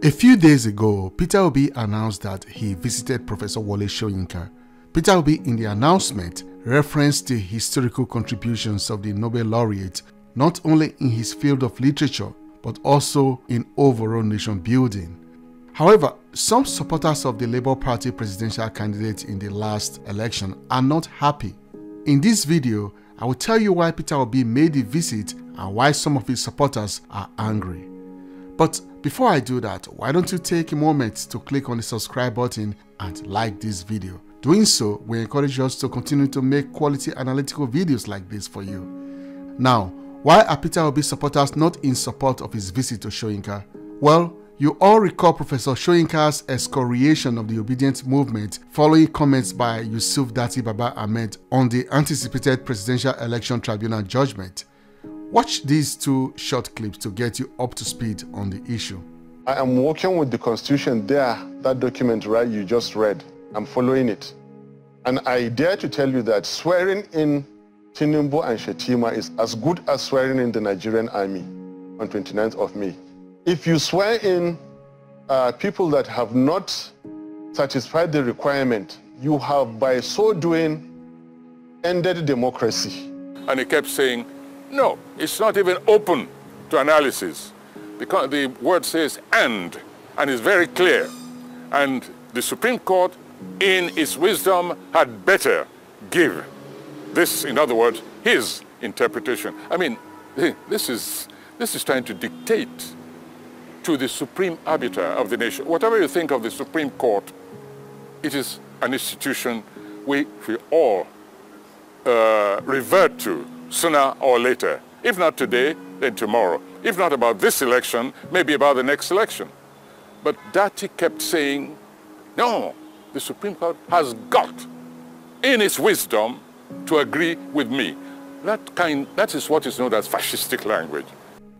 A few days ago, Peter Obi announced that he visited Professor Wole Soyinka. Peter Obi, in the announcement, referenced the historical contributions of the Nobel laureate not only in his field of literature, but also in overall nation building. However, some supporters of the Labour Party presidential candidate in the last election are not happy. In this video, I will tell you why Peter Obi made the visit and why some of his supporters are angry. But before I do that, why don't you take a moment to click on the subscribe button and like this video. Doing so will encourage us to continue to make quality analytical videos like this for you. Now, why are Peter Obi supporters not in support of his visit to Soyinka? Well, you all recall Professor Soyinka's excoriation of the obedient movement following comments by Yusuf Dati Baba Ahmed on the anticipated Presidential Election Tribunal judgment. Watch these two short clips to get you up to speed on the issue. I am working with the Constitution there, that document right you just read. I'm following it. And I dare to tell you that swearing in Tinubu and Shetima is as good as swearing in the Nigerian army on 29th of May. If you swear in people that have not satisfied the requirement, you have by so doing ended democracy. And he kept saying, no, it's not even open to analysis. Because the word says and it's very clear. And the Supreme Court, in its wisdom, had better give this, in other words, his interpretation. I mean, this is trying to dictate to the supreme arbiter of the nation. Whatever you think of the Supreme Court, it is an institution we all revert to sooner or later. If not today, then tomorrow. If not about this election, maybe about the next election. But Dati kept saying, no, the Supreme Court has got, in its wisdom, to agree with me. That is what is known as fascistic language.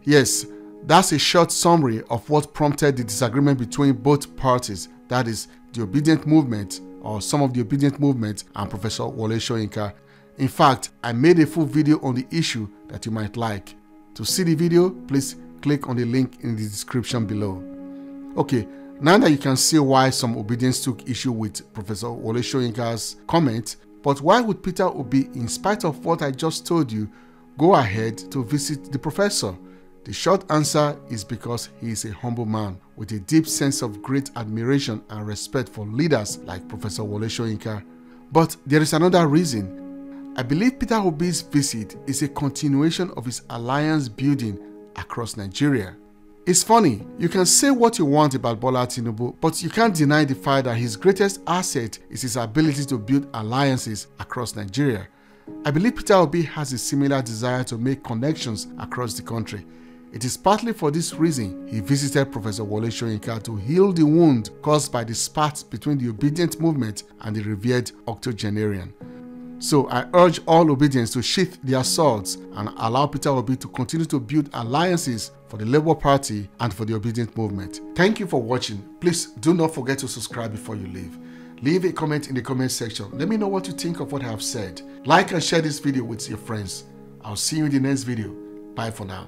Yes, that's a short summary of what prompted the disagreement between both parties, that is, the obedient movement, or some of the obedient movement, and Professor Wole Soyinka. In fact, I made a full video on the issue that you might like. To see the video, please click on the link in the description below. Okay, now that you can see why some obedience took issue with Professor Wole Soyinka's comment, but why would Peter Obi, in spite of what I just told you, go ahead to visit the professor? The short answer is because he is a humble man with a deep sense of great admiration and respect for leaders like Professor Wole Soyinka. But there is another reason. I believe Peter Obi's visit is a continuation of his alliance building across Nigeria. It's funny, you can say what you want about Bola Tinubu, but you can't deny the fact that his greatest asset is his ability to build alliances across Nigeria. I believe Peter Obi has a similar desire to make connections across the country. It is partly for this reason he visited Professor Wole Soyinka to heal the wound caused by the spat between the obedient movement and the revered octogenarian. So I urge all obedience to sheath their swords and allow Peter Obi to continue to build alliances for the Labour Party and for the obedient movement. Thank you for watching. Please do not forget to subscribe before you leave. Leave a comment in the comment section. Let me know what you think of what I have said. Like and share this video with your friends. I'll see you in the next video. Bye for now.